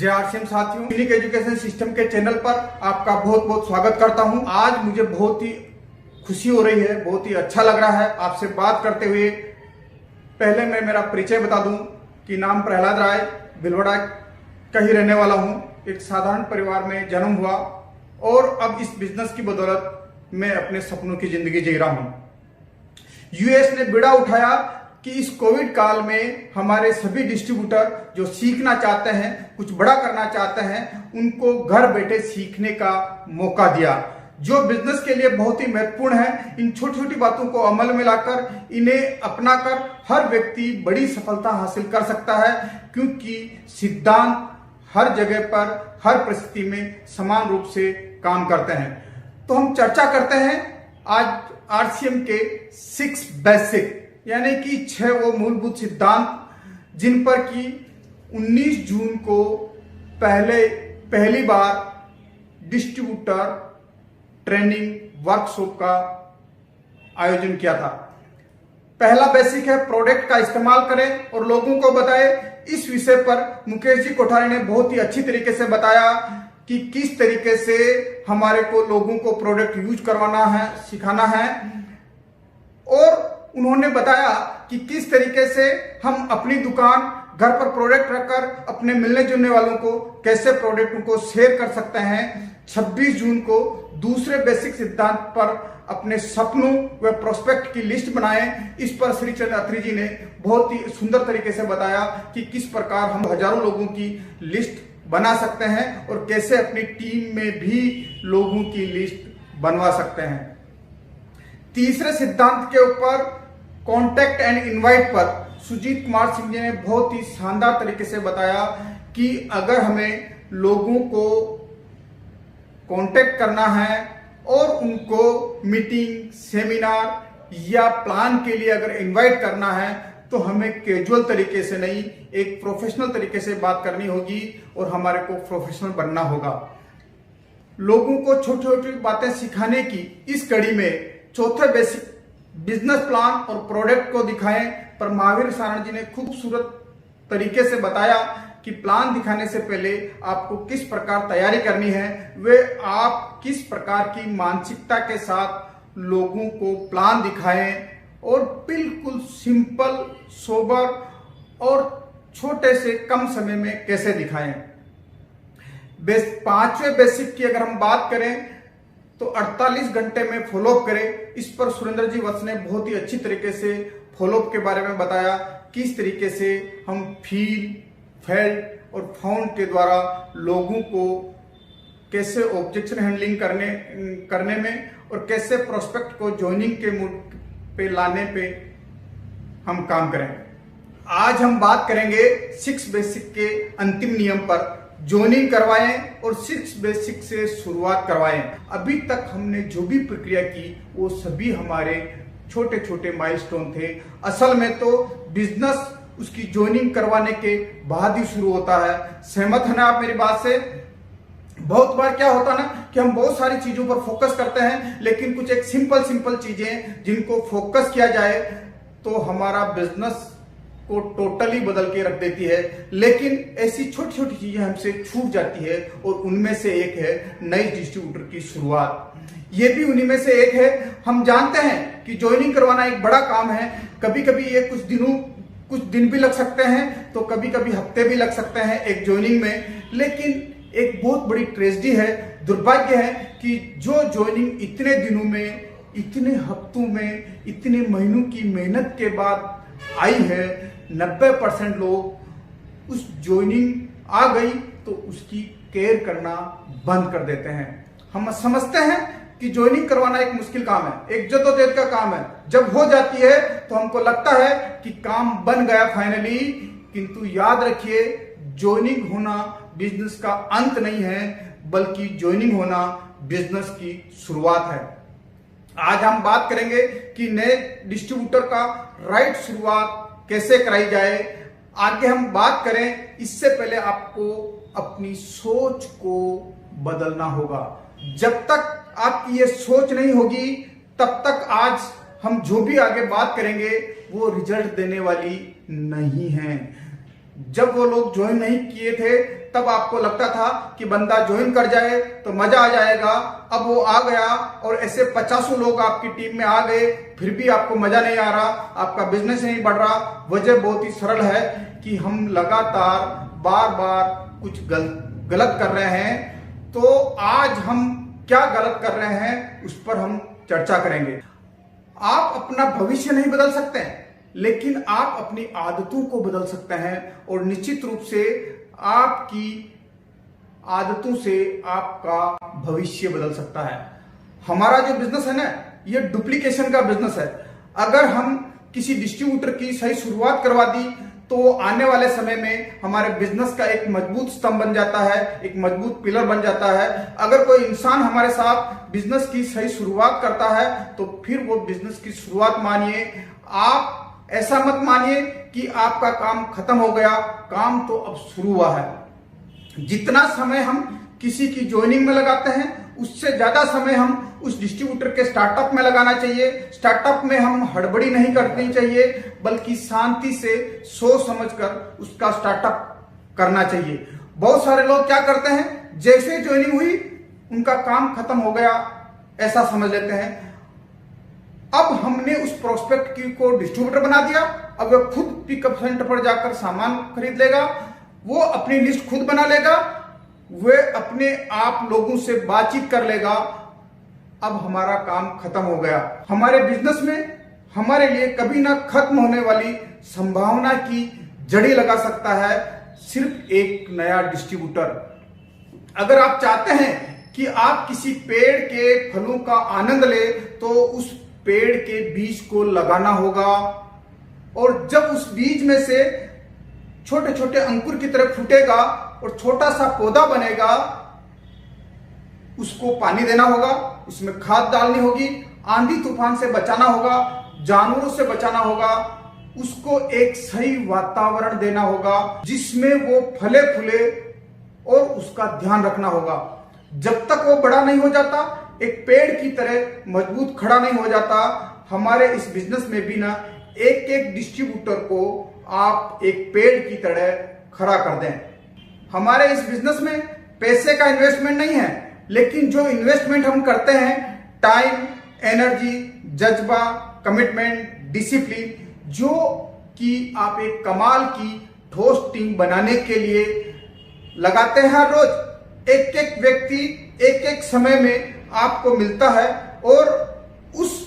RCM साथियों, unique education system के channel पर आपका बहुत बहुत स्वागत करता हूं। आज मुझे बहुत ही खुशी हो रही है, बहुत ही अच्छा लग रहा है आपसे बात करते हुए। पहले मैं मेरा परिचय बता दूं कि नाम प्रहलाद राय, भिलवाड़ा का ही रहने वाला हूं। एक साधारण परिवार में जन्म हुआ और अब इस बिजनेस की बदौलत मैं अपने सपनों की जिंदगी जी रहा हूं। यूएस ने बीड़ा उठाया कि इस कोविड काल में हमारे सभी डिस्ट्रीब्यूटर जो सीखना चाहते हैं, कुछ बड़ा करना चाहते हैं, उनको घर बैठे सीखने का मौका दिया, जो बिजनेस के लिए बहुत ही महत्वपूर्ण है। इन छोटी छोटी बातों को अमल में लाकर, इन्हें अपनाकर हर व्यक्ति बड़ी सफलता हासिल कर सकता है, क्योंकि सिद्धांत हर जगह पर, हर परिस्थिति में समान रूप से काम करते हैं। तो हम चर्चा करते हैं आज आरसीएम के 6 बेसिक, यानी कि 6 वो मूलभूत सिद्धांत जिन पर कि 19 जून को पहली बार डिस्ट्रीब्यूटर ट्रेनिंग वर्कशॉप का आयोजन किया था। पहला बेसिक है प्रोडक्ट का इस्तेमाल करें और लोगों को बताएं। इस विषय पर मुकेश जी कोठारी ने बहुत ही अच्छी तरीके से बताया कि किस तरीके से हमारे को लोगों को प्रोडक्ट यूज करवाना है, सिखाना है, और उन्होंने बताया कि किस तरीके से हम अपनी दुकान घर पर प्रोडक्ट रखकर अपने मिलने जुलने वालों को कैसे प्रोडक्ट को शेयर कर सकते हैं। 26 जून को दूसरे बेसिक सिद्धांत पर अपने सपनों व प्रोस्पेक्ट की लिस्ट बनाएं। इस पर श्री चंद्र अत्री जी ने बहुत ही सुंदर तरीके से बताया कि किस प्रकार हम हजारों लोगों की लिस्ट बना सकते हैं और कैसे अपनी टीम में भी लोगों की लिस्ट बनवा सकते हैं। तीसरे सिद्धांत के ऊपर कॉन्टेक्ट एंड इनवाइट पर सुजीत कुमार सिंह जी ने बहुत ही शानदार तरीके से बताया कि अगर हमें लोगों को कांटेक्ट करना है और उनको मीटिंग, सेमिनार या प्लान के लिए अगर इनवाइट करना है, तो हमें कैजुअल तरीके से नहीं, एक प्रोफेशनल तरीके से बात करनी होगी और हमारे को प्रोफेशनल बनना होगा। लोगों को छोटी छोटी बातें सिखाने की इस कड़ी में चौथे बेसिक बिजनेस प्लान और प्रोडक्ट को दिखाएं पर महावीर सारण जी ने खूबसूरत तरीके से बताया कि प्लान दिखाने से पहले आपको किस प्रकार तैयारी करनी है, वे आप किस प्रकार की मानसिकता के साथ लोगों को प्लान दिखाएं और बिल्कुल सिंपल, सोबर और छोटे से कम समय में कैसे दिखाएं। 5वें बेसिक की अगर हम बात करें तो 48 घंटे में फॉलोअप करें। इस पर सुरेंद्र जी वत्स ने बहुत ही अच्छी तरीके से फॉलोअप के बारे में बताया, किस तरीके से हम फील, फेल्ट और फाउंड के द्वारा लोगों को कैसे ऑब्जेक्शन हैंडलिंग करने में और कैसे प्रोस्पेक्ट को ज्वाइनिंग के मूड पे लाने पे हम काम करें। आज हम बात करेंगे 6 बेसिक के अंतिम नियम पर। ज्वाइनिंग करवाएं और 6 बेसिक से शुरुआत करवाएं। अभी तक हमने जो भी प्रक्रिया की वो सभी हमारे छोटे छोटे माइलस्टोन थे। असल में तो बिजनेस उसकी ज्वाइनिंग करवाने के बाद ही शुरू होता है। सहमत है ना आप मेरी बात से? बहुत बार क्या होता है ना कि हम बहुत सारी चीजों पर फोकस करते हैं, लेकिन कुछ एक सिंपल चीजें जिनको फोकस किया जाए तो हमारा बिजनेस को टोटली बदल के रख देती है। लेकिन ऐसी छोटी छोटी चीजें हमसे छूट जाती है और उनमें से एक है नई डिस्ट्रीब्यूटर की शुरुआत। ये भी उन्हीं में से एक है। हम जानते हैं कि ज्वाइनिंग करवाना एक बड़ा काम है। कभी कभी ये कुछ दिन भी लग सकते हैं, तो कभी कभी हफ्ते भी लग सकते हैं एक ज्वाइनिंग में। लेकिन एक बहुत बड़ी ट्रेजेडी है, दुर्भाग्य है कि जो ज्वाइनिंग इतने दिनों में, इतने हफ्तों में, इतने महीनों की मेहनत के बाद आई है, 90% लोग उस ज्वाइनिंग आ गई तो उसकी केयर करना बंद कर देते हैं। हम समझते हैं कि ज्वाइनिंग करवाना एक मुश्किल काम है, एक जद्दोजहद का काम है। जब हो जाती है तो हमको लगता है कि काम बन गया फाइनली, किंतु याद रखिए ज्वाइनिंग होना बिजनेस का अंत नहीं है, बल्कि ज्वाइनिंग होना बिजनेस की शुरुआत है। आज हम बात करेंगे कि नए डिस्ट्रीब्यूटर का राइट शुरुआत कैसे कराई जाए। आगे हम बात करें, इससे पहले आपको अपनी सोच को बदलना होगा। जब तक आपकी ये सोच नहीं होगी, तब तक आज हम जो भी आगे बात करेंगे वो रिजल्ट देने वाली नहीं है। जब वो लोग ज्वाइन नहीं किए थे तब आपको लगता था कि बंदा ज्वाइन कर जाए तो मजा आ जाएगा। अब वो आ गया और ऐसे 50 लोग आपकी टीम में आ गए, फिर भी आपको मजा नहीं आ रहा, आपका बिजनेस नहीं बढ़ रहा। वजह बहुत ही सरल है कि हम लगातार बार बार कुछ गलत कर रहे हैं। तो आज हम क्या गलत कर रहे हैं उस पर हम चर्चा करेंगे। आप अपना भविष्य नहीं बदल सकते हैं, लेकिन आप अपनी आदतों को बदल सकते हैं और निश्चित रूप से आपकी आदतों से आपका भविष्य बदल सकता है। हमारा जो बिजनेस है ना, ये डुप्लीकेशन का बिजनेस है। अगर हम किसी डिस्ट्रीब्यूटर की सही शुरुआत करवा दी तो आने वाले समय में हमारे बिजनेस का एक मजबूत स्तंभ बन जाता है, एक मजबूत पिलर बन जाता है। अगर कोई इंसान हमारे साथ बिजनेस की सही शुरुआत करता है तो फिर वो बिजनेस की शुरुआत मानिए। आप ऐसा मत मानिए कि आपका काम खत्म हो गया, काम तो अब शुरू हुआ है। जितना समय हम किसी की ज्वाइनिंग में लगाते हैं उससे ज्यादा समय हम उस डिस्ट्रीब्यूटर के स्टार्टअप में लगाना चाहिए। स्टार्टअप में हम हड़बड़ी नहीं करनी चाहिए, बल्कि शांति से सोच समझकर उसका स्टार्टअप करना चाहिए। बहुत सारे लोग क्या करते हैं, जैसे ज्वाइनिंग हुई उनका काम खत्म हो गया ऐसा समझ लेते हैं। अब हमने उस प्रोस्पेक्ट को डिस्ट्रीब्यूटर बना दिया, अब वह खुद पिकअप सेंटर पर जाकर सामान खरीद लेगा, वो अपनी लिस्ट खुद बना लेगा, वह अपने आप लोगों से बातचीत कर लेगा। अब हमारा काम खत्म हो गया। हमारे बिजनेस में हमारे लिए कभी ना खत्म होने वाली संभावना की जड़ी लगा सकता है सिर्फ एक नया डिस्ट्रीब्यूटर। अगर आप चाहते हैं कि आप किसी पेड़ के फलों का आनंद ले तो उस पेड़ के बीज को लगाना होगा, और जब उस बीज में से छोटे छोटे अंकुर की तरह फूटेगा और छोटा सा पौधा बनेगा, उसको पानी देना होगा, उसमें खाद डालनी होगी, आंधी तूफान से बचाना होगा, जानवरों से बचाना होगा, उसको एक सही वातावरण देना होगा जिसमें वो फले फूले और उसका ध्यान रखना होगा। जब तक वो बड़ा नहीं हो जाता, एक पेड़ की तरह मजबूत खड़ा नहीं हो जाता, हमारे इस बिजनेस में भी ना एक एक डिस्ट्रीब्यूटर को आप एक पेड़ की तरह खड़ा कर दें। हमारे इस बिजनेस में पैसे का इन्वेस्टमेंट नहीं है, लेकिन जो इन्वेस्टमेंट हम करते हैं टाइम, एनर्जी, जज्बा, कमिटमेंट, डिसिप्लिन, जो कि आप एक कमाल की ठोस टीम बनाने के लिए लगाते हैं। हर रोज एक एक व्यक्ति एक एक समय में आपको मिलता है और उस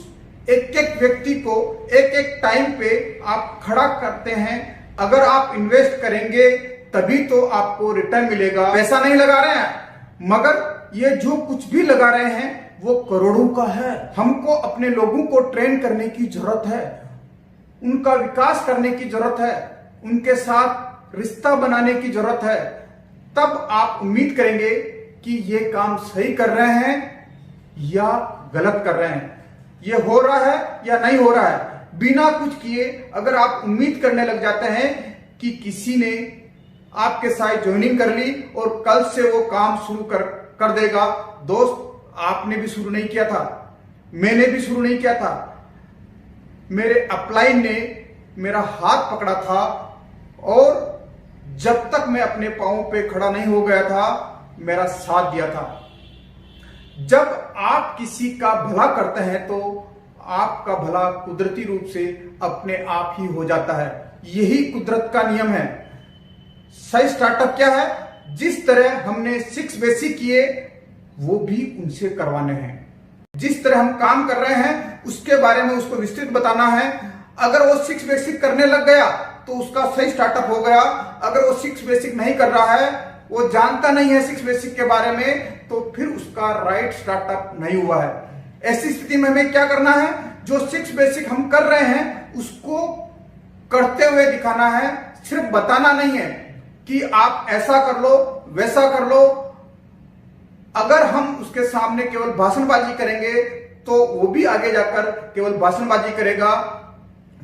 एक एक व्यक्ति को एक एक टाइम पे आप खड़ा करते हैं। अगर आप इन्वेस्ट करेंगे तभी तो आपको रिटर्न मिलेगा। पैसा नहीं लगा रहे हैं, मगर ये जो कुछ भी लगा रहे हैं वो करोड़ों का है। हमको अपने लोगों को ट्रेन करने की जरूरत है, उनका विकास करने की जरूरत है, उनके साथ रिश्ता बनाने की जरूरत है। तब आप उम्मीद करेंगे कि ये काम सही कर रहे हैं या गलत कर रहे हैं, ये हो रहा है या नहीं हो रहा है। बिना कुछ किए अगर आप उम्मीद करने लग जाते हैं कि किसी ने आपके साथ ज्वाइनिंग कर ली और कल से वो काम शुरू कर देगा, दोस्त आपने भी शुरू नहीं किया था, मैंने भी शुरू नहीं किया था, मेरे अपलाइन ने मेरा हाथ पकड़ा था और जब तक मैं अपने पांवों पे खड़ा नहीं हो गया था मेरा साथ दिया था। जब आप किसी का भला करते हैं तो आपका भला कुदरती रूप से अपने आप ही हो जाता है। यही कुदरत का नियम है। सही स्टार्टअप क्या है? जिस तरह हमने 6 बेसिक किए वो भी उनसे करवाने हैं। जिस तरह हम काम कर रहे हैं उसके बारे में उसको विस्तृत बताना है। अगर वो 6 बेसिक करने लग गया तो उसका सही स्टार्टअप हो गया। अगर वो 6 बेसिक नहीं कर रहा है, वो जानता नहीं है 6 बेसिक के बारे में, तो फिर उसका राइट स्टार्टअप नहीं हुआ है। ऐसी स्थिति में हमें क्या करना है? जो 6 बेसिक हम कर रहे हैं उसको करते हुए दिखाना है, सिर्फ बताना नहीं है कि आप ऐसा कर लो वैसा कर लो। अगर हम उसके सामने केवल भाषणबाजी करेंगे तो वो भी आगे जाकर केवल भाषणबाजी करेगा।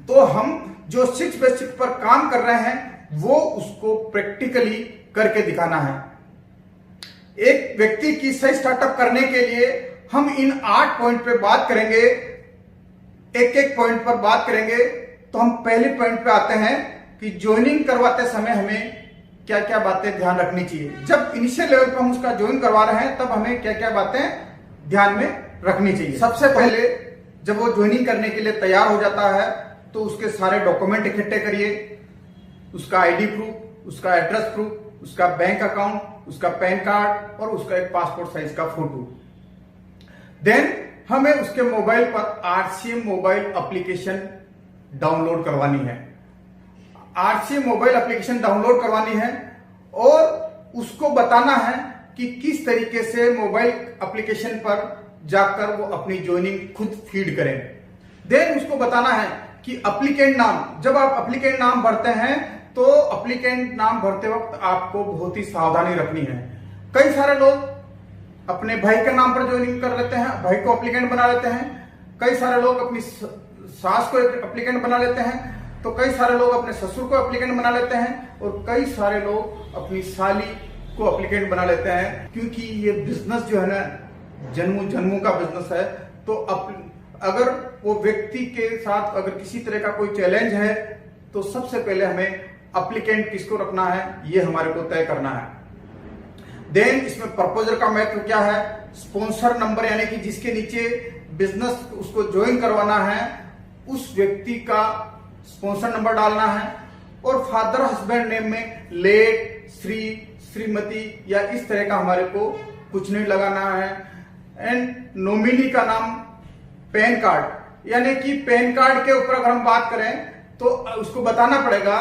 तो हम जो 6 बेसिक पर काम कर रहे हैं वो उसको प्रैक्टिकली करके दिखाना है। एक व्यक्ति की सही स्टार्टअप करने के लिए हम इन 8 पॉइंट पे बात करेंगे, एक एक पॉइंट पर बात करेंगे। तो हम पहले पॉइंट पे आते हैं कि ज्वाइनिंग करवाते समय हमें क्या क्या बातें ध्यान रखनी चाहिए। जब इनिशियल लेवल पर हम उसका ज्वाइन करवा रहे हैं तब हमें क्या क्या बातें ध्यान में रखनी चाहिए। सबसे पहले जब वो ज्वाइनिंग करने के लिए तैयार हो जाता है तो उसके सारे डॉक्यूमेंट इकट्ठे करिए, उसका आईडी प्रूफ, उसका एड्रेस प्रूफ, उसका बैंक अकाउंट, उसका पैन कार्ड और उसका एक पासपोर्ट साइज का फोटो। देन हमें उसके मोबाइल पर आरसीएम मोबाइल एप्लीकेशन डाउनलोड करवानी है। आरसीएम मोबाइल एप्लीकेशन डाउनलोड करवानी है और उसको बताना है कि किस तरीके से मोबाइल एप्लीकेशन पर जाकर वो अपनी ज्वाइनिंग खुद फीड करें। देन उसको बताना है कि एप्लीकेंट नाम, जब आप एप्लीकेंट नाम भरते हैं तो एप्लीकेंट नाम भरते वक्त आपको बहुत ही सावधानी रखनी है। कई सारे लोग अपने भाई के नाम पर ज्वाइनिंग कर लेते हैं, भाई को एप्लीकेंट बना लेते हैं। कई सारे लोग अपनी सास को एप्लीकेंट बना लेते हैं, तो कई सारे लोग अपने ससुर को एप्लीकेंट बना लेते हैं और कई सारे लोग अपनी साली को एप्लीकेंट बना लेते हैं। क्योंकि ये बिजनेस जो है ना, जन्मों जन्मों का बिजनेस है। तो अगर वो व्यक्ति के साथ अगर किसी तरह का कोई चैलेंज है तो सबसे पहले हमें एप्लीकेंट किसको रखना है ये हमारे को तय करना है। देन इसमें प्रपोजर का महत्व क्या है, स्पॉन्सर नंबर यानी कि जिसके नीचे बिजनेस उसको ज्वाइन करवाना है उस व्यक्ति का स्पॉन्सर नंबर डालना है और फादर हस्बैंड नेम में लेट, श्री, श्रीमती या इस तरह का हमारे को कुछ नहीं लगाना है। एंड नॉमिनी का नाम पैन कार्ड, यानी कि पैन कार्ड के ऊपर अगर हम बात करें तो उसको बताना पड़ेगा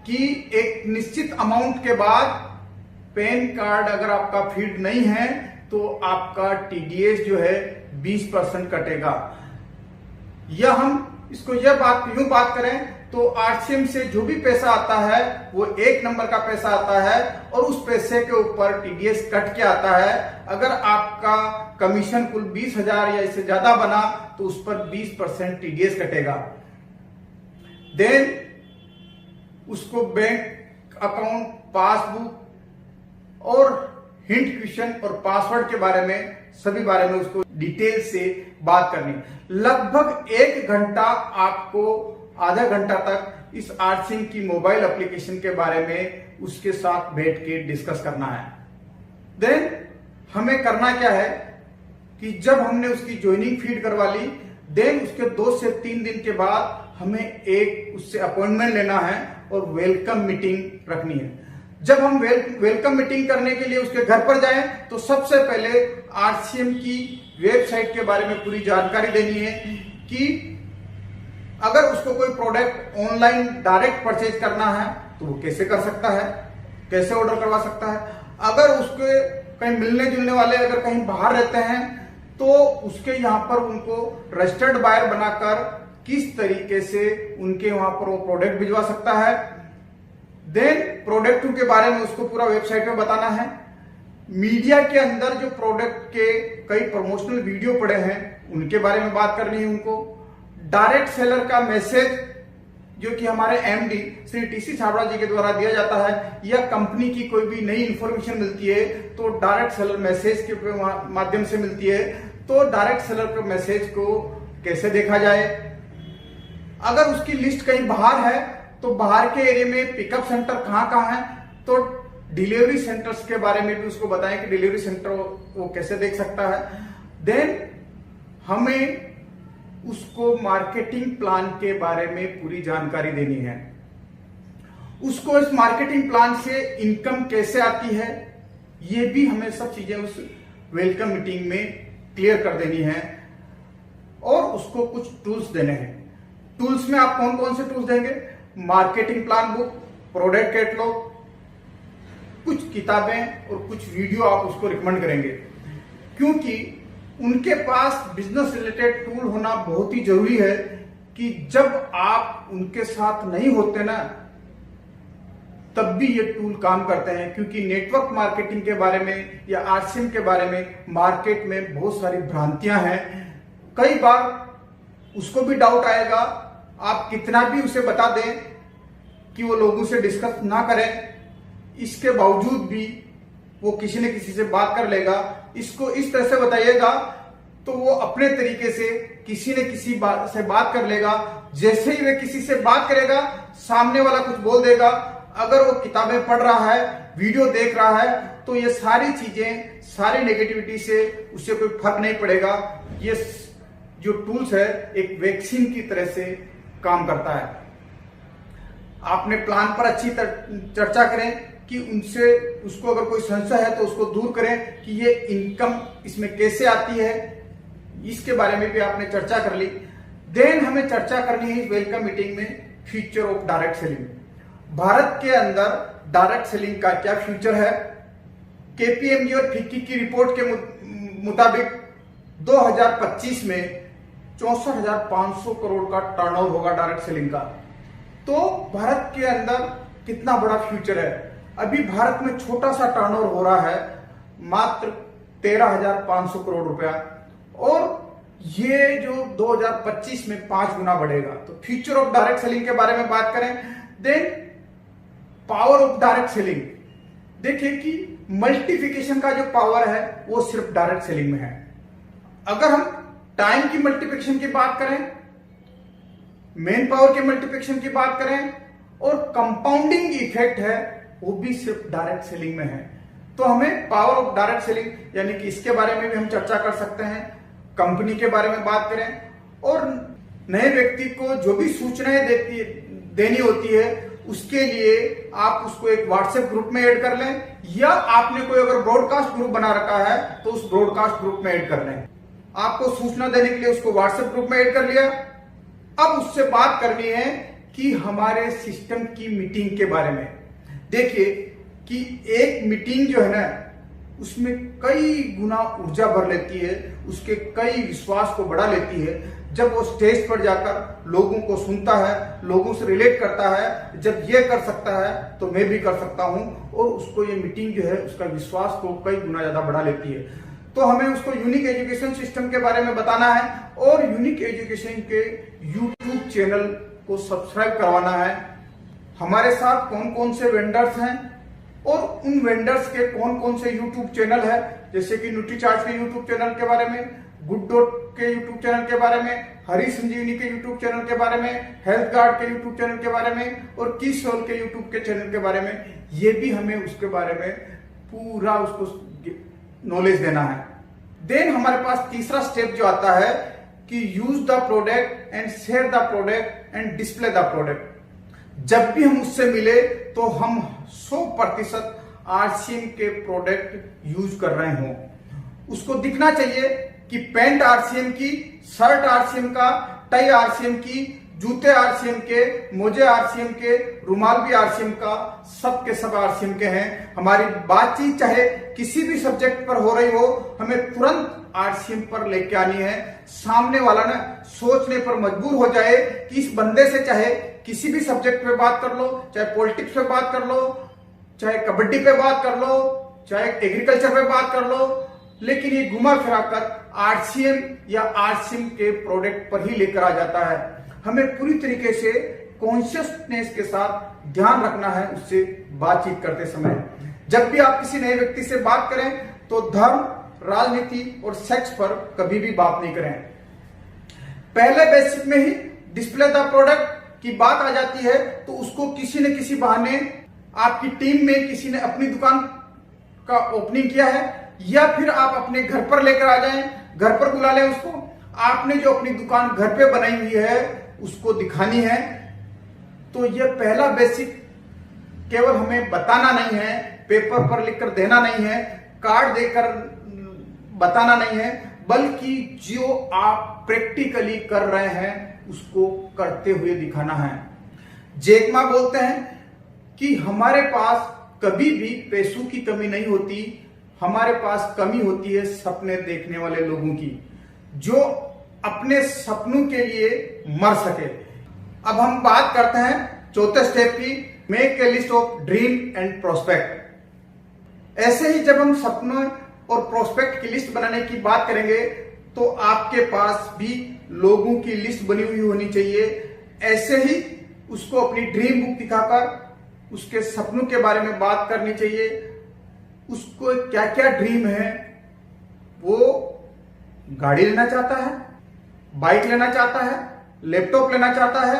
कि एक निश्चित अमाउंट के बाद पैन कार्ड अगर आपका फीड नहीं है तो आपका टीडीएस जो है 20% कटेगा। या हम इसको यूं बात करें तो आरसीएम से जो भी पैसा आता है वो 1 नंबर का पैसा आता है और उस पैसे के ऊपर टीडीएस कट के आता है। अगर आपका कमीशन कुल 20,000 या इससे ज्यादा बना तो उस पर 20% टीडीएस कटेगा। देन उसको बैंक अकाउंट, पासबुक और हिंट क्वेश्चन और पासवर्ड के बारे में सभी बारे में उसको डिटेल से बात करनी। लगभग 1 घंटा आपको आधा घंटा तक इस आरसीएम की मोबाइल एप्लीकेशन के बारे में उसके साथ बैठ के डिस्कस करना है। देन हमें करना क्या है कि जब हमने उसकी ज्वाइनिंग फीड करवा ली, देन उसके 2 से 3 दिन के बाद हमें एक उससे अपॉइंटमेंट लेना है और वेलकम मीटिंग रखनी है। जब हम वेलकम मीटिंग करने के लिए उसके घर पर जाएं तो सबसे पहले आरसीएम की वेबसाइट के बारे में पूरी जानकारी देनी है कि अगर उसको कोई प्रोडक्ट ऑनलाइन डायरेक्ट परचेज करना है तो वो कैसे कर सकता है, कैसे ऑर्डर करवा सकता है। अगर उसके कहीं मिलने जुलने वाले अगर कहीं बाहर रहते हैं तो उसके यहाँ पर उनको रजिस्टर्ड बायर बनाकर किस तरीके से उनके वहां पर वो प्रोडक्ट भिजवा सकता है। देन प्रोडक्ट के बारे में उसको पूरा वेबसाइट में बताना है। मीडिया के अंदर जो प्रोडक्ट के कई प्रमोशनल वीडियो पड़े हैं उनके बारे में बात करनी है उनको। डायरेक्ट सेलर का मैसेज जो कि हमारे एमडी श्री टीसी छाबड़ा जी के द्वारा दिया जाता है या कंपनी की कोई भी नई इंफॉर्मेशन मिलती है तो डायरेक्ट सेलर मैसेज के माध्यम से मिलती है। तो डायरेक्ट सेलर के मैसेज को कैसे देखा जाए। अगर उसकी लिस्ट कहीं बाहर है तो बाहर के एरिया में पिकअप सेंटर कहाँ है तो डिलीवरी सेंटर्स के बारे में भी उसको बताएं कि डिलीवरी सेंटर वो कैसे देख सकता है। देन हमें उसको मार्केटिंग प्लान के बारे में पूरी जानकारी देनी है। उसको इस मार्केटिंग प्लान से इनकम कैसे आती है ये भी हमें सब चीजें उस वेलकम मीटिंग में क्लियर कर देनी है और उसको कुछ टूल्स देने हैं। टूल्स में आप कौन कौन से टूल्स देंगे, marketing plan book, product catalogue, कुछ किताबें और कुछ वीडियो आप उसको रिकमेंड करेंगे क्योंकि उनके पास बिजनेस रिलेटेड टूल होना बहुत ही जरूरी है कि जब आप उनके साथ नहीं होते ना तब भी ये टूल काम करते हैं। क्योंकि नेटवर्क मार्केटिंग के बारे में या आरसीएम के बारे में मार्केट में बहुत सारी भ्रांतियां हैं। कई बार उसको भी डाउट आएगा, आप कितना भी उसे बता दें कि वो लोगों से डिस्कस ना करें, इसके बावजूद भी वो किसी न किसी से बात कर लेगा। इसको इस तरह से बताइएगा तो वो अपने तरीके से किसी न किसी से बात कर लेगा। जैसे ही वे किसी से बात करेगा सामने वाला कुछ बोल देगा, अगर वो किताबें पढ़ रहा है, वीडियो देख रहा है, तो ये सारी चीजें, सारी नेगेटिविटी से उसे कोई फर्क नहीं पड़ेगा। ये जो टूल्स है एक वैक्सीन की तरह से काम करता है। आपने प्लान पर अच्छी चर्चा करें कि उसको अगर कोई संशय है तो उसको दूर करें कि ये इनकम इसमें कैसे आती है, इसके बारे में भी आपने चर्चा कर ली। देन हमें चर्चा करनी है वेलकम मीटिंग में future of direct selling. Bharat के अंदर डायरेक्ट सेलिंग का क्या फ्यूचर है। केपीएमजी और फिक्की की रिपोर्ट के मुताबिक 2025 में 64,500 करोड़ का टर्नओवर होगा डायरेक्ट सेलिंग का। तो भारत के अंदर कितना बड़ा फ्यूचर है। अभी भारत में छोटा सा टर्नओवर हो रहा है, मात्र 13,500 करोड़ रुपया, और ये जो 2025 में 5 गुना बढ़ेगा। तो फ्यूचर ऑफ डायरेक्ट सेलिंग के बारे में बात करें। Then power of direct selling, देखिए कि मल्टीप्लिकेशन का जो पावर है वो सिर्फ डायरेक्ट सेलिंग में है। अगर हम टाइम की मल्टीप्लिकेशन की बात करें, मेन पावर के मल्टीप्लिकेशन की बात करें, और कंपाउंडिंग इफेक्ट है वो भी सिर्फ डायरेक्ट सेलिंग में है। तो हमें पावर ऑफ डायरेक्ट सेलिंग यानी कि इसके बारे में भी हम चर्चा कर सकते हैं। कंपनी के बारे में बात करें, और नए व्यक्ति को जो भी सूचनाएं देनी होती है उसके लिए आप उसको एक व्हाट्सएप ग्रुप में ऐड कर लें, या आपने कोई अगर ब्रॉडकास्ट ग्रुप बना रखा है तो उस ब्रॉडकास्ट ग्रुप में ऐड कर लें। आपको सूचना देने के लिए उसको व्हाट्सएप ग्रुप में ऐड कर लिया। अब उससे बात करनी है कि हमारे सिस्टम की मीटिंग के बारे में। देखिए कि एक मीटिंग जो है ना, उसमें कई गुना ऊर्जा भर लेती है, उसके कई विश्वास को बढ़ा लेती है। जब वो स्टेज पर जाकर लोगों को सुनता है, लोगों से रिलेट करता है, जब ये कर सकता है तो मैं भी कर सकता हूं, और उसको ये मीटिंग जो है उसका विश्वास को कई गुना ज्यादा बढ़ा लेती है। तो हमें उसको यूनिक एजुकेशन सिस्टम के बारे में बताना है, और यूनिक एजुकेशन के यूट्यूब चैनल को सब्सक्राइब करवाना है। हमारे साथ कौन कौन से वेंडर्स हैं और उन वेंडर्स के कौन कौन से यूट्यूब चैनल है, जैसे कि न्यूट्रीचार्ज के यूट्यूब चैनल के बारे में, गुड डॉट के यूट्यूब चैनल के बारे में, हरी संजीवनी के यूट्यूब चैनल के बारे में, हेल्थ गार्ड के यूट्यूब चैनल के बारे में, और की सोल के यूट्यूब के चैनल के बारे में, ये भी हमें उसके बारे में पूरा उसको नॉलेज देना है। देन हमारे पास तीसरा स्टेप जो आता है कि use the product and share the product and display the product. जब भी हम उससे मिले तो हम 100% आरसीएम के प्रोडक्ट यूज कर रहे हों। उसको दिखना चाहिए कि पैंट आरसीएम की, शर्ट आरसीएम का, टाई आरसीएम की, जूते आरसीएम के, मोजे आरसीएम के, रुमाल भी आरसीएम का, सब के सब आरसीएम के हैं। हमारी बातचीत चाहे किसी भी सब्जेक्ट पर हो रही हो, हमें तुरंत आरसीएम पर लेके आनी है। सामने वाला ना सोचने पर मजबूर हो जाए कि इस बंदे से चाहे किसी भी सब्जेक्ट पे बात कर लो, चाहे पॉलिटिक्स पे बात कर लो, चाहे कबड्डी पे बात कर लो, चाहे एग्रीकल्चर पे बात कर लो, लेकिन ये घुमा फिरा कर आरसीएम या आरसीएम के प्रोडक्ट पर ही लेकर आ जाता है। हमें पूरी तरीके से कॉन्शियसनेस के साथ ध्यान रखना है उससे बातचीत करते समय। जब भी आप किसी नए व्यक्ति से बात करें तो धर्म, राजनीति और सेक्स पर कभी भी बात नहीं करें। पहले बेसिक में ही डिस्प्ले द प्रोडक्ट की बात आ जाती है तो उसको किसी न किसी बहाने आपकी टीम में किसी ने अपनी दुकान का ओपनिंग किया है, या फिर आप अपने घर पर लेकर आ जाएं, घर पर बुला लें उसको। आपने जो अपनी दुकान घर पे बनाई हुई है उसको दिखानी है। तो ये पहला बेसिक केवल हमें बताना नहीं है, पेपर पर लिखकर देना नहीं है, कार्ड देकर बताना नहीं है, बल्कि जो आप प्रैक्टिकली कर रहे हैं उसको करते हुए दिखाना है। जैक मा बोलते हैं कि हमारे पास कभी भी पैसों की कमी नहीं होती, हमारे पास कमी होती है सपने देखने वाले लोगों की, जो अपने सपनों के लिए मर सके। अब हम बात करते हैं चौथे स्टेप की, make a list of dream and prospect. ऐसे ही जब हम सपनों और प्रोस्पेक्ट की लिस्ट बनाने की बात करेंगे तो आपके पास भी लोगों की लिस्ट बनी हुई होनी चाहिए। ऐसे ही उसको अपनी ड्रीम बुक दिखाकर उसके सपनों के बारे में बात करनी चाहिए। उसको क्या क्या ड्रीम है, वो गाड़ी लेना चाहता है, बाइक लेना चाहता है, लैपटॉप लेना चाहता है,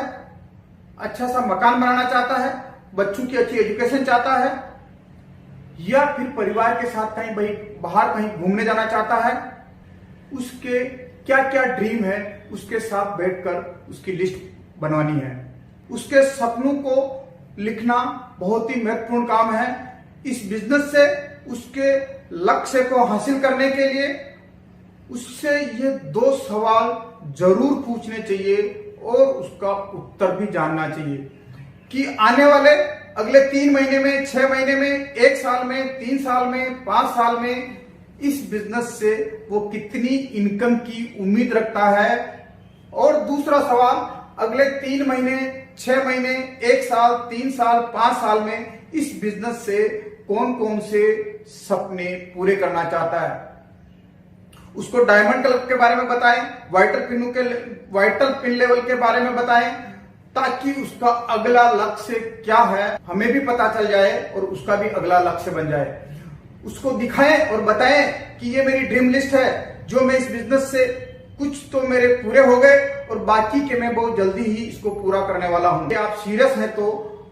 अच्छा सा मकान बनाना चाहता है, बच्चों की अच्छी एजुकेशन चाहता है, या फिर परिवार के साथ कहीं बाहर कहीं घूमने जाना चाहता है, उसके क्या क्या ड्रीम है उसके साथ बैठकर उसकी लिस्ट बनवानी है। उसके सपनों को लिखना बहुत ही महत्वपूर्ण काम है। इस बिजनेस से उसके लक्ष्य को हासिल करने के लिए उससे ये 2 सवाल जरूर पूछने चाहिए और उसका उत्तर भी जानना चाहिए कि आने वाले अगले 3 महीने में, 6 महीने में, 1 साल में, 3 साल में, 5 साल में इस बिजनेस से वो कितनी इनकम की उम्मीद रखता है। और दूसरा सवाल, अगले 3 महीने, 6 महीने, 1 साल, 3 साल, 5 साल में इस बिजनेस से कौन कौन से सपने पूरे करना चाहता है। उसको डायमंड क्लब के बारे में बताएं, वाइटल पिन लेवल के बारे में बताएं, ताकि उसका अगला लक्ष्य क्या है हमें भी पता चल जाए और उसका भी अगला लक्ष्य बन जाए। उसको दिखाएं और बताएं कि ये मेरी ड्रीम लिस्ट है, जो मैं इस बिजनेस से कुछ तो मेरे पूरे हो गए और बाकी के मैं बहुत जल्दी ही इसको पूरा करने वाला हूं। आप सीरियस हैं तो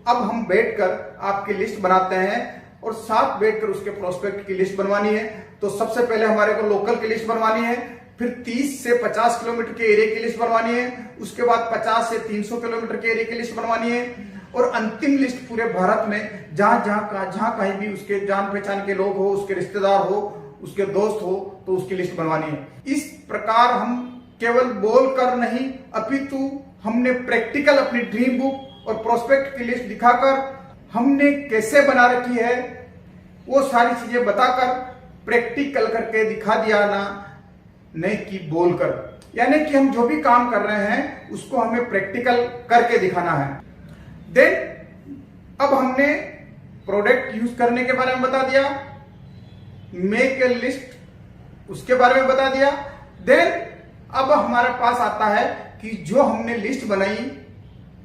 अब हम बैठकर आपकी लिस्ट बनाते हैं और साथ बैठकर उसके प्रोस्पेक्ट की लिस्ट बनवानी है। तो सबसे पहले हमारे को लोकल की लिस्ट बनवानी है, फिर 30 से 50 किलोमीटर के एरिया की लिस्ट बनवानी है, उसके बाद 50 से 300 किलोमीटर के एरिया की लिस्ट बनवानी है, और अंतिम लिस्ट पूरे भारत में जहां कहीं भी उसके जान पहचान के लोग हो, उसके रिश्तेदार हो, उसके दोस्त हो, तो उसकी लिस्ट बनवानी है। इस प्रकार हम केवल बोल कर नहीं, अपितु हमने प्रैक्टिकल अपनी ड्रीम बुक और प्रोस्पेक्ट की लिस्ट दिखाकर हमने कैसे बना रखी है वो सारी चीजें बताकर प्रैक्टिकल करके दिखा दिया ना, नहीं कि बोलकर। यानी कि हम जो भी काम कर रहे हैं उसको हमें प्रैक्टिकल करके दिखाना है। देन अब हमने प्रोडक्ट यूज करने के बारे में बता दिया, मेक ए लिस्ट उसके बारे में बता दिया। देन अब हमारे पास आता है कि जो हमने लिस्ट बनाई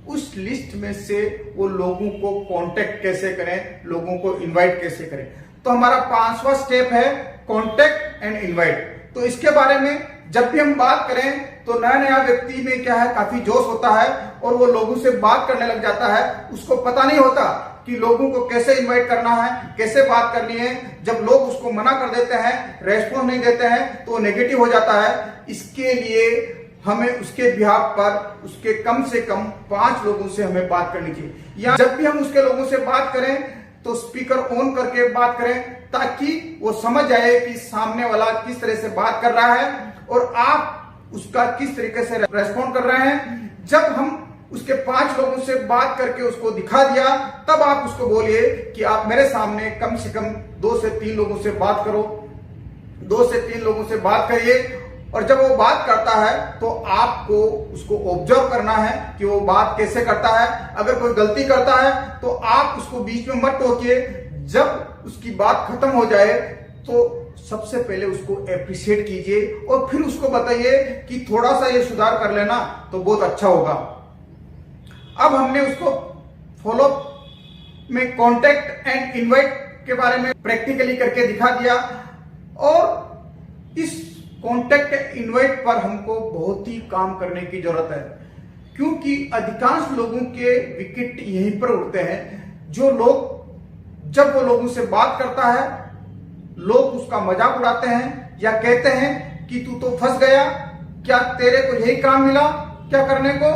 उस लिस्ट में से वो लोगों को कांटेक्ट कैसे करें, लोगों को इनवाइट कैसे करें। तो हमारा 5वां स्टेप है कांटेक्ट एंड इनवाइट। तो इसके बारे में जब भी हम बात करें तो नया नया व्यक्ति में क्या है, काफी जोश होता है और वो लोगों से बात करने लग जाता है। उसको पता नहीं होता कि लोगों को कैसे इनवाइट करना है, कैसे बात करनी है। जब लोग उसको मना कर देते हैं, रेस्पॉन्स नहीं देते हैं, तो वो नेगेटिव हो जाता है। इसके लिए हमें उसके बिहाफ पर उसके कम से कम 5 लोगों से हमें बात करनी चाहिए। या जब भी हम उसके लोगों से बात करें तो स्पीकर ऑन करके बात करें, ताकि वो समझ जाए कि सामने वाला किस तरह से बात कर रहा है और आप उसका किस तरीके से रेस्पॉन्ड कर रहे हैं। जब हम उसके 5 लोगों से बात करके उसको दिखा दिया, तब आप उसको बोलिए कि आप मेरे सामने कम से कम 2 से 3 लोगों से बात करो, 2 से 3 लोगों से बात करिए। और जब वो बात करता है तो आपको उसको ऑब्जर्व करना है कि वो बात कैसे करता है। अगर कोई गलती करता है तो आप उसको बीच में मत टोकिए। जब उसकी बात खत्म हो जाए तो सबसे पहले उसको एप्रिशिएट कीजिए और फिर उसको बताइए कि थोड़ा सा ये सुधार कर लेना तो बहुत अच्छा होगा। अब हमने उसको फॉलो में कांटेक्ट एंड इनवाइट के बारे में प्रैक्टिकली करके दिखा दिया। और इस कांटेक्ट इनवाइट पर हमको बहुत ही काम करने की जरूरत है, क्योंकि अधिकांश लोगों के विकेट यहीं पर उड़ते हैं। जो लोग जब वो लोगों से बात करता है, लोग उसका मजाक उड़ाते हैं या कहते हैं कि तू तो फंस गया, क्या तेरे को यही काम मिला क्या करने को,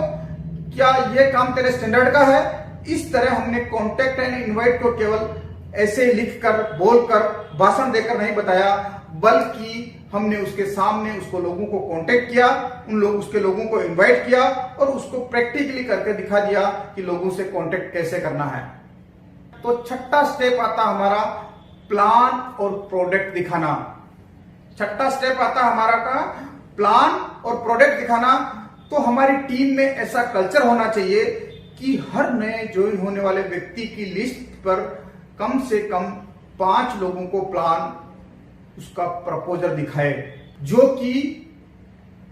क्या ये काम तेरे स्टैंडर्ड का है। इस तरह हमने कांटेक्ट एंड इनवाइट को केवल ऐसे लिखकर, बोलकर, भाषण देकर नहीं बताया, बल्कि हमने उसके सामने उसको लोगों को कांटेक्ट किया, उसके लोगों को इनवाइट किया और उसको प्रैक्टिकली करके दिखा दिया कि लोगों से कांटेक्ट कैसे करना है। तो 6वां स्टेप आता हमारा प्लान और प्रोडक्ट दिखाना। 6वां स्टेप आता हमारा का प्लान और प्रोडक्ट दिखाना। तो हमारी टीम में ऐसा कल्चर होना चाहिए कि हर नए ज्वाइन होने वाले व्यक्ति की लिस्ट पर कम से कम 5 लोगों को प्लान, उसका प्रपोजल दिखाए, जो कि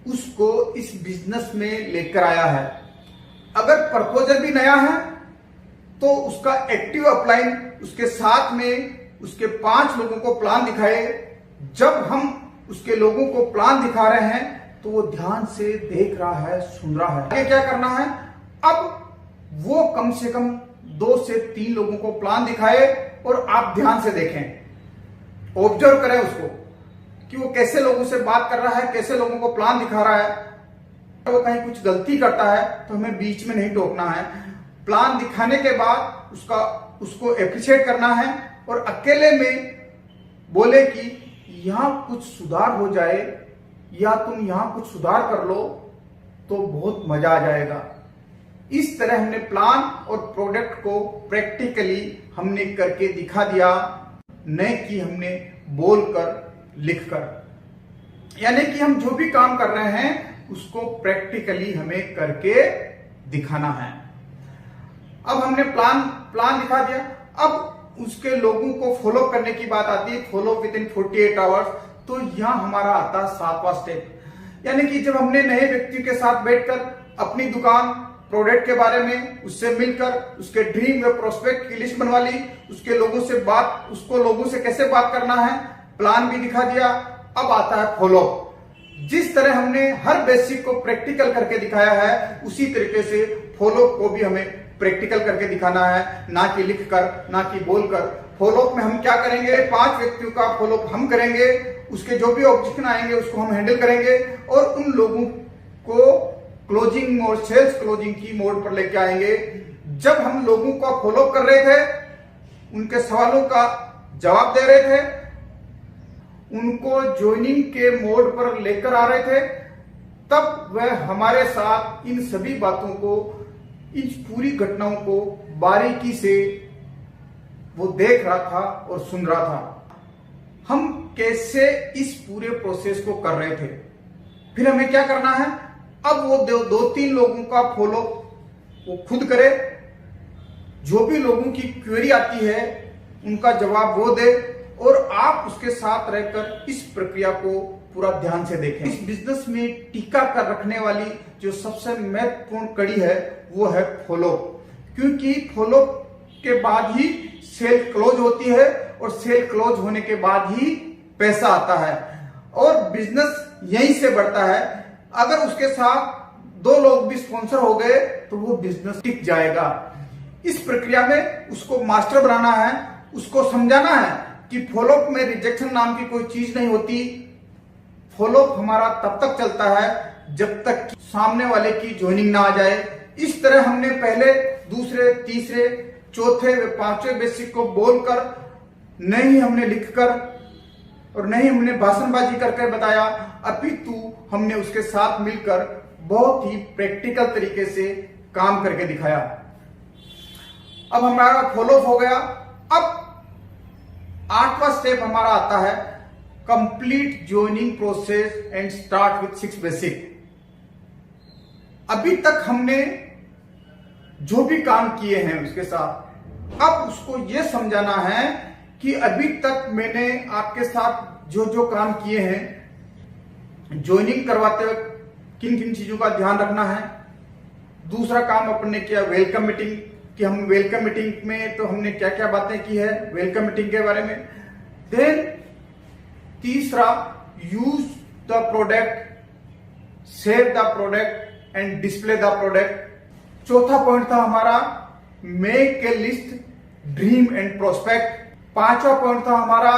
उसको इस बिजनेस में लेकर आया है। अगर प्रपोजल भी नया है तो उसका एक्टिव अपलाइन उसके साथ में उसके 5 लोगों को प्लान दिखाए। जब हम उसके लोगों को प्लान दिखा रहे हैं तो वो ध्यान से देख रहा है, सुन रहा है। आगे क्या करना है, अब वो कम से कम 2 से 3 लोगों को प्लान दिखाए और आप ध्यान से देखें, ऑब्जर्व करें उसको कि वो कैसे लोगों से बात कर रहा है, कैसे लोगों को प्लान दिखा रहा है। वो कहीं कुछ गलती करता है तो हमें बीच में नहीं टोकना है। प्लान दिखाने के बाद उसको एप्रिशिएट करना है और अकेले में बोले कि यहां कुछ सुधार हो जाए या तुम यहां कुछ सुधार कर लो तो बहुत मजा आ जाएगा। इस तरह हमने प्लान और प्रोडक्ट को प्रैक्टिकली हमने करके दिखा दिया, न कि हमने बोलकर लिखकर। यानी कि हम जो भी काम कर रहे हैं उसको प्रैक्टिकली हमें करके दिखाना है। अब हमने प्लान दिखा दिया। अब उसके लोगों को फॉलो करने की बात आती है, फॉलो विद इन 48 आवर्स। तो यहां हमारा आता है 7वां स्टेप। यानी कि जब हमने नए व्यक्ति के साथ बैठकर अपनी दुकान, प्रोडक्ट के बारे में उससे मिलकर उसके ड्रीम व प्रोस्पेक्ट की लिस्ट बनवा ली, उसको लोगों से कैसे बात करना है, प्लान भी दिखा दिया। अब आता है फॉलो। जिस तरह हमने हर बेसिक को प्रैक्टिकल करके दिखाया है, उसी तरीके से फॉलो को भी हमें प्रैक्टिकल करके दिखाना है, ना कि लिखकर, ना कि बोलकर। फॉलोअप में हम क्या करेंगे, 5 व्यक्तियों का फॉलोअप हम करेंगे, उसके जो भी ऑब्जेक्शन आएंगे उसको हम हैंडल करेंगे और उन लोगों को क्लोजिंग और सेल्स क्लोजिंग की मोड पर लेके आएंगे। जब हम लोगों का फॉलोअप कर रहे थे, उनके सवालों का जवाब दे रहे थे, उनको ज्वाइनिंग के मोड पर लेकर आ रहे थे, तब वह हमारे साथ इन सभी बातों को, इन पूरी घटनाओं को बारीकी से वो देख रहा था और सुन रहा था। हम कैसे इस पूरे प्रोसेस को कर रहे थे। फिर हमें क्या करना है, अब वो 2-3 लोगों का फॉलो वो खुद करे, जो भी लोगों की क्वेरी आती है उनका जवाब वो दे और आप उसके साथ रहकर इस प्रक्रिया को पूरा ध्यान से देखें। इस बिजनेस में टिका कर रखने वाली जो सबसे महत्वपूर्ण कड़ी है वो है फॉलो, क्योंकि फॉलो के बाद ही सेल क्लोज होती है और सेल क्लोज होने के बाद ही पैसा आता है और बिजनेस यहीं से बढ़ता है। अगर उसके साथ 2 लोग भी स्पॉन्सर हो गए तो वो बिजनेस टिक जाएगा। इस प्रक्रिया में उसको मास्टर बनाना है, उसको समझाना है कि फॉलोअप में रिजेक्शन नाम की कोई चीज नहीं होती। फॉलोअप हमारा तब तक चलता है जब तक कि सामने वाले की ज्वाइनिंग ना आ जाए। इस तरह हमने पहले, दूसरे, तीसरे, चौथे व 5वें बेसिक को बोलकर, नहीं हमने लिखकर और नहीं हमने भाषणबाजी करके बताया, अपितु हमने उसके साथ मिलकर बहुत ही प्रैक्टिकल तरीके से काम करके दिखाया। अब हमारा फॉलोअप हो गया। अब 8वां स्टेप हमारा आता है complete joining process and start with 6 basic. अभी तक हमने जो भी काम किए हैं उसके साथ, अब उसको यह समझाना है कि अभी तक मैंने आपके साथ जो जो काम किए हैं, ज्वाइनिंग करवाते वक्त किन किन चीजों का ध्यान रखना है। दूसरा काम अपन ने किया वेलकम मीटिंग, कि हम वेलकम मीटिंग में तो हमने क्या क्या बातें की है वेलकम मीटिंग के बारे में। देन तीसरा, use the product, save the product and display the product. चौथा पॉइंट था हमारा make a list, dream and prospect. 5वां पॉइंट था हमारा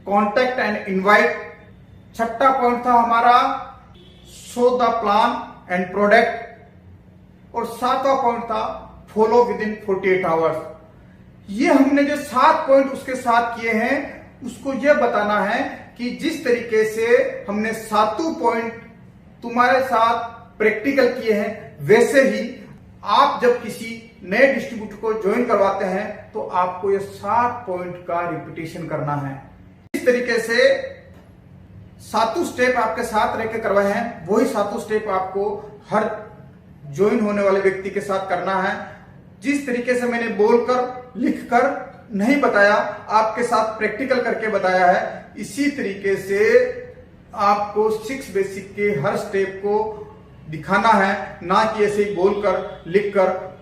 कॉन्टेक्ट एंड इनवाइट। 6ठा पॉइंट था हमारा show the plan and product. और 7वां पॉइंट था फॉलो विद इन 48 आवर्स। ये हमने जो 7 पॉइंट उसके साथ किए हैं, उसको यह बताना है कि जिस तरीके से हमने 7 पॉइंट तुम्हारे साथ प्रैक्टिकल किए हैं, वैसे ही आप जब किसी नए डिस्ट्रीब्यूटर को ज्वाइन करवाते हैं तो आपको ये 7 पॉइंट का रिपीटेशन करना है। इस तरीके से 7 स्टेप आपके साथ रहकर करवाए हैं, वही 7 स्टेप आपको हर ज्वाइन होने वाले व्यक्ति के साथ करना है। जिस तरीके से मैंने बोलकर, लिखकर नहीं बताया, आपके साथ प्रैक्टिकल करके बताया है, इसी तरीके से आपको 6 बेसिक के हर स्टेप को दिखाना है, ना कि ऐसे ही बोलकर, लिखकर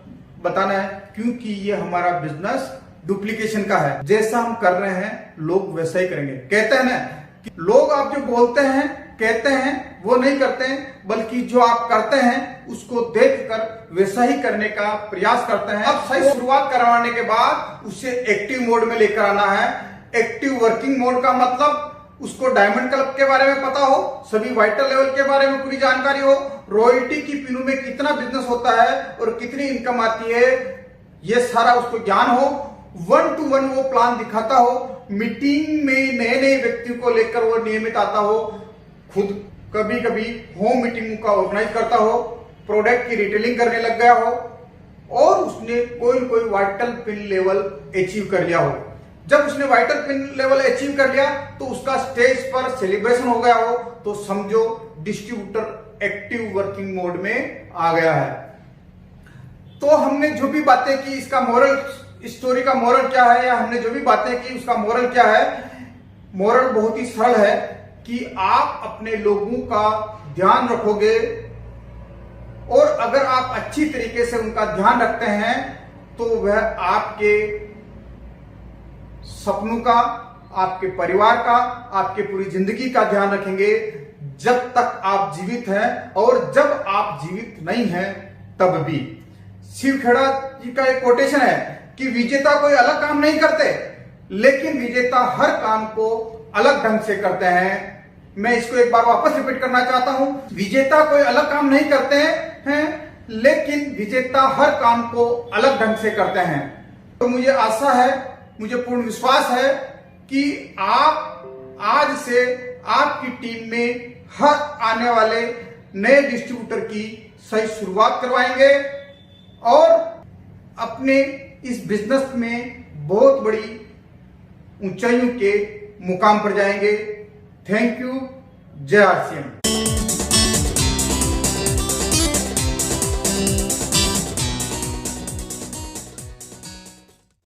बताना है, क्योंकि ये हमारा बिजनेस डुप्लीकेशन का है। जैसा हम कर रहे हैं लोग वैसा ही करेंगे। कहते हैं ना कि लोग आप जो बोलते हैं कहते हैं वो नहीं करते हैं, बल्कि जो आप करते हैं उसको देखकर वैसा ही करने का प्रयास करते हैं। अब सही शुरुआत करवाने के बाद उसे एक्टिव मोड में लेकर आना है। एक्टिव वर्किंग मोड का मतलब उसको डायमंड क्लब के बारे में पता हो, सभी वाइटल लेवल के बारे में पूरी जानकारी हो, रॉयल्टी की पिनों में कितना बिजनेस होता है और कितनी इनकम आती है, ये सारा उसको ज्ञान हो। 1 to 1 वो प्लान दिखाता हो, मीटिंग में नए नए व्यक्तियों को लेकर वो नियमित आता हो, खुद कभी कभी होम मीटिंग का ऑर्गेनाइज करता हो, प्रोडक्ट की रिटेलिंग करने लग गया हो और उसने कोई वाइटल पिन लेवल अचीव कर लिया हो। जब उसने वाइटल पिन लेवल अचीव कर लिया तो उसका स्टेज पर सेलिब्रेशन हो गया हो, तो समझो डिस्ट्रीब्यूटर एक्टिव वर्किंग मोड में आ गया है। तो हमने जो भी बातें की, इसका मोरल, स्टोरी का मोरल क्या है, या हमने जो भी बातें की उसका मोरल क्या है? मोरल बहुत ही सरल है कि आप अपने लोगों का ध्यान रखोगे और अगर आप अच्छी तरीके से उनका ध्यान रखते हैं तो वह आपके सपनों का, आपके परिवार का, आपके पूरी जिंदगी का ध्यान रखेंगे जब तक आप जीवित हैं, और जब आप जीवित नहीं हैं तब भी। शिव खेड़ा जी का एक कोटेशन है कि विजेता कोई अलग काम नहीं करते, लेकिन विजेता हर काम को अलग ढंग से करते हैं। मैं इसको एक बार वापस रिपीट करना चाहता हूं, विजेता कोई अलग काम नहीं करते हैं, लेकिन विजेता हर काम को अलग ढंग से करते हैं। तो मुझे आशा है, मुझे पूर्ण विश्वास है कि आप आज से आपकी टीम में हर आने वाले नए डिस्ट्रीब्यूटर की सही शुरुआत करवाएंगे और अपने इस बिजनेस में बहुत बड़ी ऊंचाइयों के मुकाम पर जाएंगे। Thank you. जय आरसीएम।